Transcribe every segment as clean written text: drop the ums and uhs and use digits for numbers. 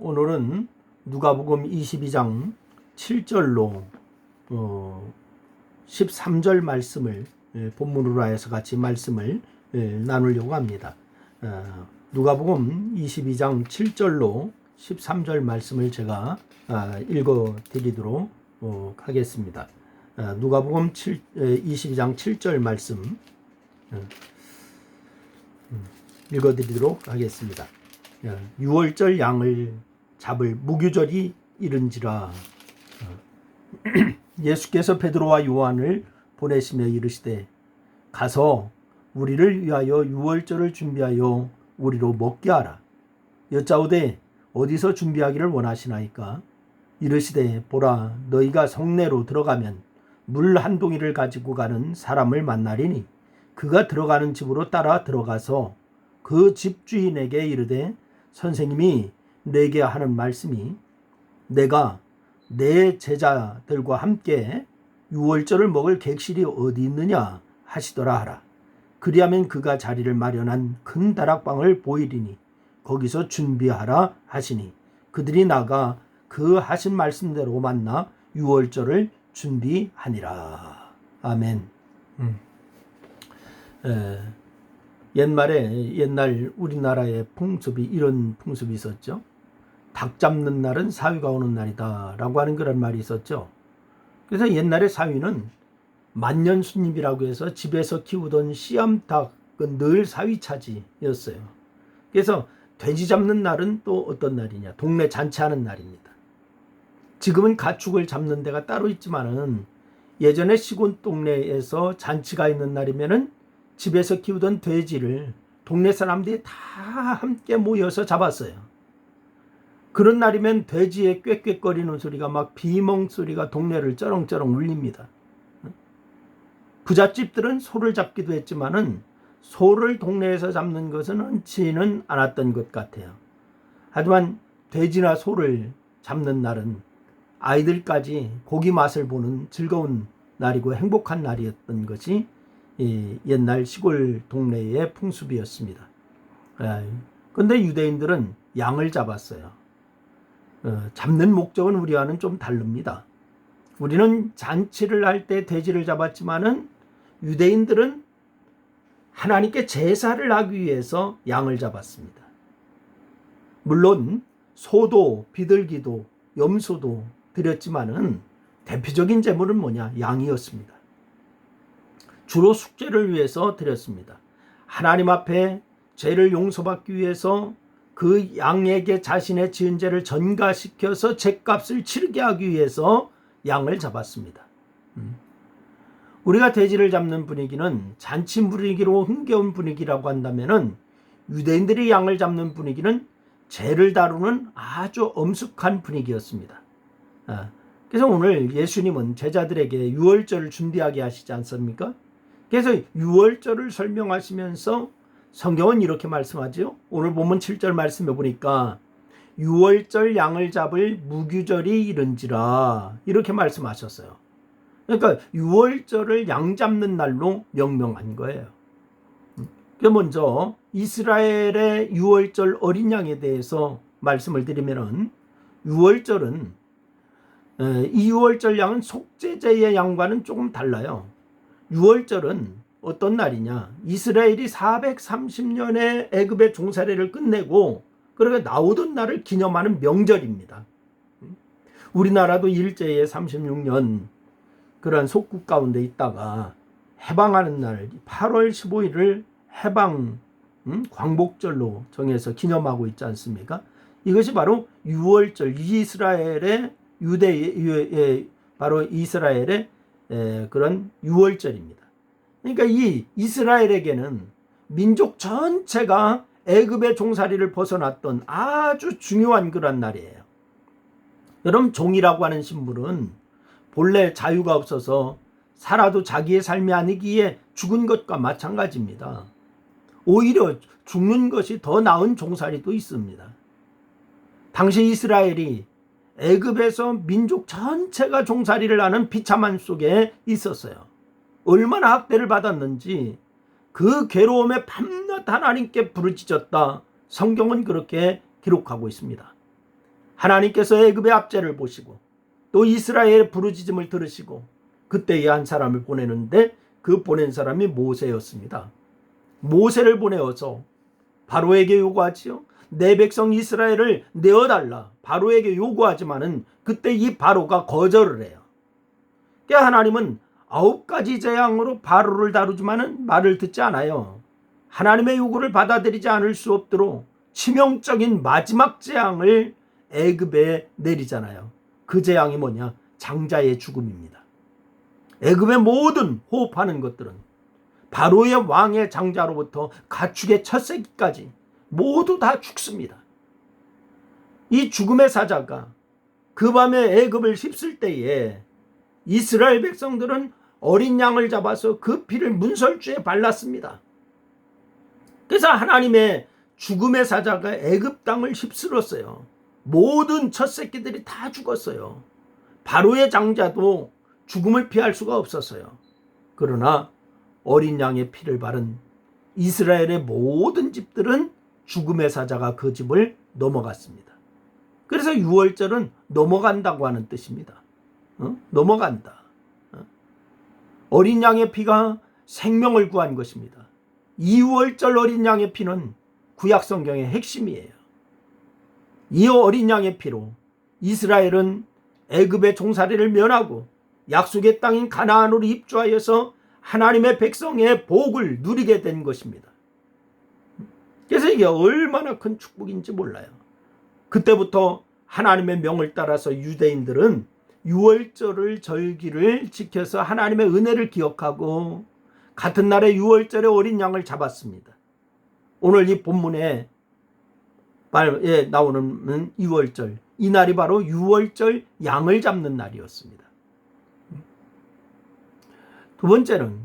오늘은 누가복음 22장 7절로 13절 말씀을 본문으로 해서 같이 말씀을 나누려고 합니다. 누가복음 22장 7절로 13절 말씀을 제가 읽어 드리도록 하겠습니다. 누가복음 22장 7절 말씀 읽어 드리도록 하겠습니다. 6월절 양을 잡을 무교절이 이른지라. 예수께서 베드로와 요한을 보내시며 이르시되 가서 우리를 위하여 6월절을 준비하여 우리로 먹게 하라. 여짜오되 어디서 준비하기를 원하시나이까? 이르시되 보라, 너희가 성내로 들어가면 물 한 동이를 가지고 가는 사람을 만나리니 그가 들어가는 집으로 따라 들어가서 그 집주인에게 이르되 선생님이 내게 하는 말씀이 내가 내 제자들과 함께 6월절을 먹을 객실이 어디 있느냐 하시더라 하라. 그리하면 그가 자리를 마련한 큰 다락방을 보이리니 거기서 준비하라 하시니 그들이 나가 그 하신 말씀대로 만나 6월절을 준비하니라. 아멘. 옛날 우리나라의 풍습이 이런 풍습이 있었죠. 닭 잡는 날은 사위가 오는 날이다 라고 하는 그런 말이 있었죠. 그래서 옛날에 사위는 만년순잎이라고 해서 집에서 키우던 씨암탉은 늘 사위 차지였어요. 그래서 돼지 잡는 날은 또 어떤 날이냐, 동네 잔치하는 날입니다. 지금은 가축을 잡는 데가 따로 있지만은 예전에 시골 동네에서 잔치가 있는 날이면은 집에서 키우던 돼지를 동네 사람들이 다 함께 모여서 잡았어요. 그런 날이면 돼지의 꽥꽥거리는 소리가 막 비몽 소리가 동네를 쩌렁쩌렁 울립니다. 부잣집들은 소를 잡기도 했지만은 소를 동네에서 잡는 것은 흔치는 않았던 것 같아요. 하지만 돼지나 소를 잡는 날은 아이들까지 고기 맛을 보는 즐거운 날이고 행복한 날이었던 것이 옛날 시골 동네의 풍습이었습니다. 그런데 유대인들은 양을 잡았어요. 잡는 목적은 우리와는 좀 다릅니다. 우리는 잔치를 할 때 돼지를 잡았지만은 유대인들은 하나님께 제사를 하기 위해서 양을 잡았습니다. 물론 소도 비둘기도 염소도 드렸지만은 대표적인 제물은 뭐냐? 양이었습니다. 주로 숙제를 위해서 드렸습니다. 하나님 앞에 죄를 용서받기 위해서 그 양에게 자신의 지은 죄를 전가시켜서 죄값을 치르게 하기 위해서 양을 잡았습니다. 우리가 돼지를 잡는 분위기는 잔치 분위기로 흥겨운 분위기라고 한다면은 유대인들이 양을 잡는 분위기는 죄를 다루는 아주 엄숙한 분위기였습니다. 그래서 오늘 예수님은 제자들에게 6월절을 준비하게 하시지 않습니까? 그래서 6월절을 설명하시면서 성경은 이렇게 말씀하죠. 오늘 본문 7절 말씀해 보니까 6월절 양을 잡을 무교절이 이른지라 이렇게 말씀하셨어요. 그러니까 6월절을 양 잡는 날로 명명한 거예요. 먼저 이스라엘의 6월절 어린 양에 대해서 말씀을 드리면은 6월절은 이 6월절 양은 속죄제의 양과는 조금 달라요. 6월절은 어떤 날이냐? 이스라엘이 430년의 애굽의 종살이를 끝내고 그렇게 나오던 날을 기념하는 명절입니다. 우리나라도 일제의 36년 그러한 속국 가운데 있다가 해방하는 날 8월 15일을 해방 광복절로 정해서 기념하고 있지 않습니까? 이것이 바로 6월절 이스라엘의 바로 이스라엘의 그런 6월절입니다. 그러니까 이 이스라엘에게는 민족 전체가 애굽의 종살이를 벗어났던 아주 중요한 그런 날이에요. 여러분, 종이라고 하는 신분은 본래 자유가 없어서 살아도 자기의 삶이 아니기에 죽은 것과 마찬가지입니다. 오히려 죽는 것이 더 나은 종살이도 있습니다. 당시 이스라엘이 애굽에서 민족 전체가 종살이를 하는 비참함 속에 있었어요. 얼마나 학대를 받았는지 그 괴로움에 밤낮 하나님께 부르짖었다. 성경은 그렇게 기록하고 있습니다. 하나님께서 애굽의 압제를 보시고 또 이스라엘의 부르짖음을 들으시고 그때에 한 사람을 보내는데 그 보낸 사람이 모세였습니다. 모세를 보내어서 바로에게 요구하지요. 내 백성 이스라엘을 내어달라. 바로에게 요구하지만은 그때 이 바로가 거절을 해요. 그러니까 하나님은 9가지 재앙으로 바로를 다루지만은 말을 듣지 않아요. 하나님의 요구를 받아들이지 않을 수 없도록 치명적인 마지막 재앙을 애굽에 내리잖아요. 그 재앙이 뭐냐? 장자의 죽음입니다. 애굽의 모든 호흡하는 것들은 바로의 왕의 장자로부터 가축의 첫 새끼까지 모두 다 죽습니다. 이 죽음의 사자가 그 밤에 애굽을 휩쓸 때에 이스라엘 백성들은 어린 양을 잡아서 그 피를 문설주에 발랐습니다. 그래서 하나님의 죽음의 사자가 애굽 땅을 휩쓸었어요. 모든 첫 새끼들이 다 죽었어요. 바로의 장자도 죽음을 피할 수가 없었어요. 그러나 어린 양의 피를 바른 이스라엘의 모든 집들은 죽음의 사자가 그 집을 넘어갔습니다. 그래서 유월절은 넘어간다고 하는 뜻입니다. 넘어간다. 어린 양의 피가 생명을 구한 것입니다. 이 유월절 어린 양의 피는 구약 성경의 핵심이에요. 이 어린 양의 피로 이스라엘은 애굽의 종살이를 면하고 약속의 땅인 가나안으로 입주하여서 하나님의 백성의 복을 누리게 된 것입니다. 그래서 이게 얼마나 큰 축복인지 몰라요. 그때부터 하나님의 명을 따라서 유대인들은 유월절을 절기를 지켜서 하나님의 은혜를 기억하고 같은 날에 유월절에 어린 양을 잡았습니다. 오늘 이 본문에 나오는 유월절, 이 날이 바로 유월절 양을 잡는 날이었습니다. 두 번째는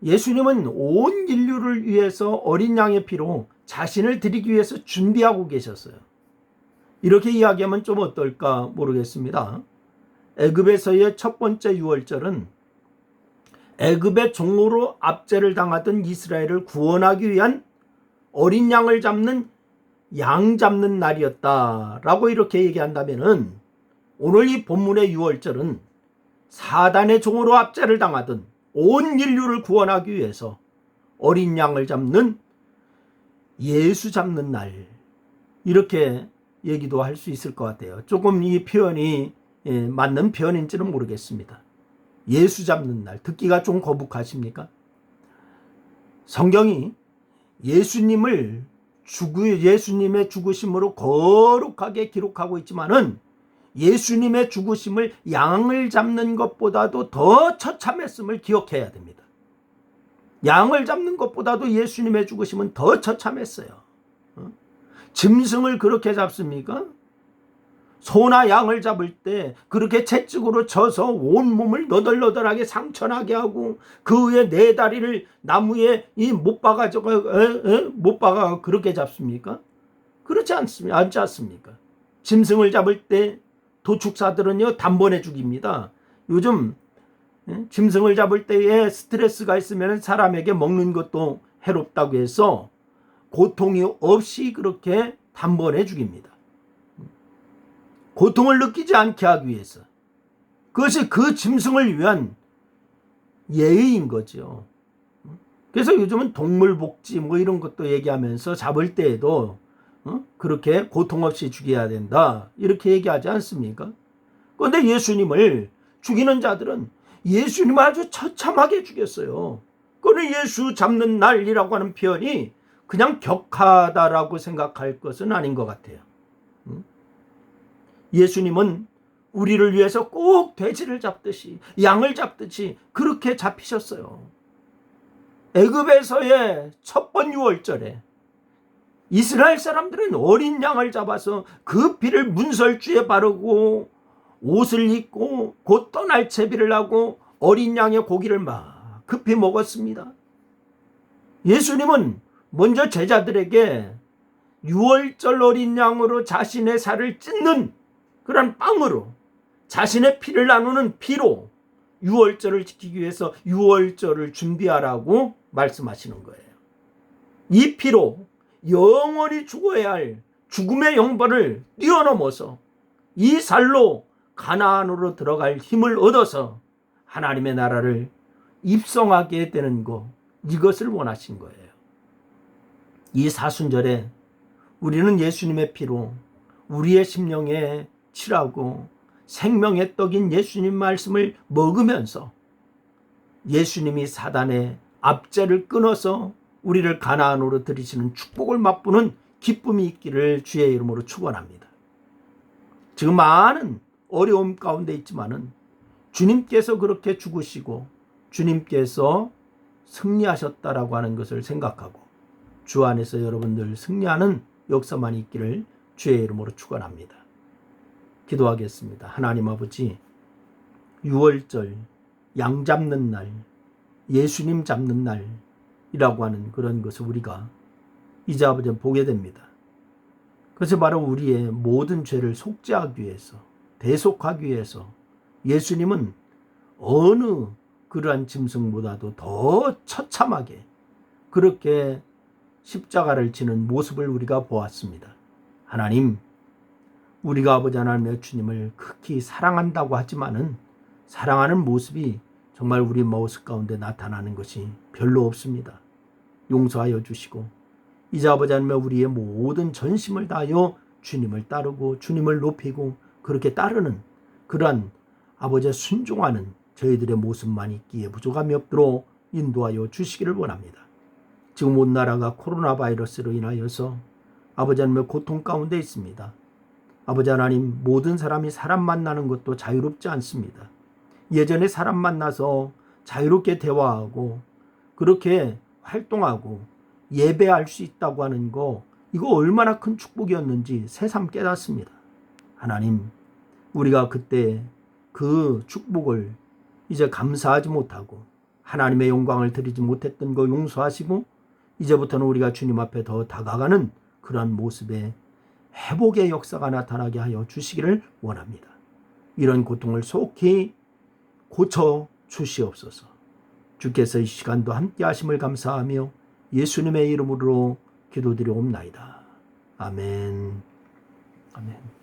예수님은 온 인류를 위해서 어린 양의 피로 자신을 드리기 위해서 준비하고 계셨어요. 이렇게 이야기하면 좀 어떨까 모르겠습니다. 애굽에서의 첫 번째 유월절은 애굽의 종으로 압제를 당하던 이스라엘을 구원하기 위한 어린 양을 잡는 양 잡는 날이었다라고 이렇게 얘기한다면은 오늘 이 본문의 유월절은 사단의 종으로 압제를 당하던 온 인류를 구원하기 위해서 어린 양을 잡는 예수 잡는 날, 이렇게 얘기도 할 수 있을 것 같아요. 조금 이 표현이 맞는 표현인지는 모르겠습니다. 예수 잡는 날, 듣기가 좀 거북하십니까? 성경이 예수님의 죽으심으로 거룩하게 기록하고 있지만은 예수님의 죽으심을 양을 잡는 것보다도 더 처참했음을 기억해야 됩니다. 양을 잡는 것보다도 예수님의 죽으심은 더 처참했어요. 짐승을 그렇게 잡습니까? 소나 양을 잡을 때 그렇게 채찍으로 쳐서 온몸을 너덜너덜하게 상처나게 하고 그 위에 네 다리를 나무에 못 박아 그렇게 잡습니까? 그렇지 않습니까? 짐승을 잡을 때 도축사들은요 단번에 죽입니다. 요즘 짐승을 잡을 때에 스트레스가 있으면 사람에게 먹는 것도 해롭다고 해서 고통이 없이 그렇게 단번에 죽입니다. 고통을 느끼지 않게 하기 위해서. 그것이 그 짐승을 위한 예의인 거죠. 그래서 요즘은 동물복지 이런 것도 얘기하면서 잡을 때에도 그렇게 고통 없이 죽여야 된다 이렇게 얘기하지 않습니까? 그런데 예수님을 죽이는 자들은 예수님을 아주 처참하게 죽였어요. 그는 예수 잡는 날이라고 하는 표현이 그냥 격하다라고 생각할 것은 아닌 것 같아요. 예수님은 우리를 위해서 꼭 돼지를 잡듯이 양을 잡듯이 그렇게 잡히셨어요. 애굽에서의 첫 번 유월절에 이스라엘 사람들은 어린 양을 잡아서 그 피를 문설주에 바르고 옷을 입고 곧 떠날 채비를 하고 어린 양의 고기를 막 급히 먹었습니다. 예수님은 먼저 제자들에게 유월절 어린 양으로 자신의 살을 찢는 그런 빵으로 자신의 피를 나누는 피로 유월절을 지키기 위해서 유월절을 준비하라고 말씀하시는 거예요. 이 피로 영원히 죽어야 할 죽음의 형벌을 뛰어넘어서 이 살로 가나안으로 들어갈 힘을 얻어서 하나님의 나라를 입성하게 되는 것, 이것을 원하신 거예요. 이 사순절에 우리는 예수님의 피로 우리의 심령에 칠하고 생명의 떡인 예수님 말씀을 먹으면서 예수님이 사단의 압제를 끊어서 우리를 가나안으로 들이시는 축복을 맛보는 기쁨이 있기를 주의 이름으로 축원합니다. 지금 많은 어려움 가운데 있지만은 주님께서 그렇게 죽으시고 주님께서 승리하셨다라고 하는 것을 생각하고 주 안에서 여러분들 승리하는 역사만 있기를 주의 이름으로 축원합니다. 기도하겠습니다. 하나님 아버지, 유월절, 양 잡는 날, 예수님 잡는 날이라고 하는 그런 것을 우리가 이제 아버지 보게 됩니다. 그래서 바로 우리의 모든 죄를 속죄하기 위해서, 대속하기 위해서 예수님은 어느 그러한 짐승보다도 더 처참하게 그렇게 십자가를 지는 모습을 우리가 보았습니다. 하나님, 우리가 아버지 하나님의 주님을 극히 사랑한다고 하지만은 사랑하는 모습이 정말 우리 모습 가운데 나타나는 것이 별로 없습니다. 용서하여 주시고 이제 아버지 하나님 우리의 모든 전심을 다하여 주님을 따르고 주님을 높이고 그렇게 따르는 그러한 아버지의 순종하는 저희들의 모습만 있기에 부족함이 없도록 인도하여 주시기를 원합니다. 지금 온 나라가 코로나 바이러스로 인하여서 아버지 하나님의 고통 가운데 있습니다. 아버지 하나님, 모든 사람이 사람 만나는 것도 자유롭지 않습니다. 예전에 사람 만나서 자유롭게 대화하고 그렇게 활동하고 예배할 수 있다고 하는 거, 이거 얼마나 큰 축복이었는지 새삼 깨닫습니다. 하나님, 우리가 그때 그 축복을 이제 감사하지 못하고 하나님의 영광을 드리지 못했던 거 용서하시고 이제부터는 우리가 주님 앞에 더 다가가는 그러한 모습에 회복의 역사가 나타나게 하여 주시기를 원합니다. 이런 고통을 속히 고쳐 주시옵소서. 주께서 이 시간도 함께 하심을 감사하며 예수님의 이름으로 기도드리옵나이다. 아멘. 아멘.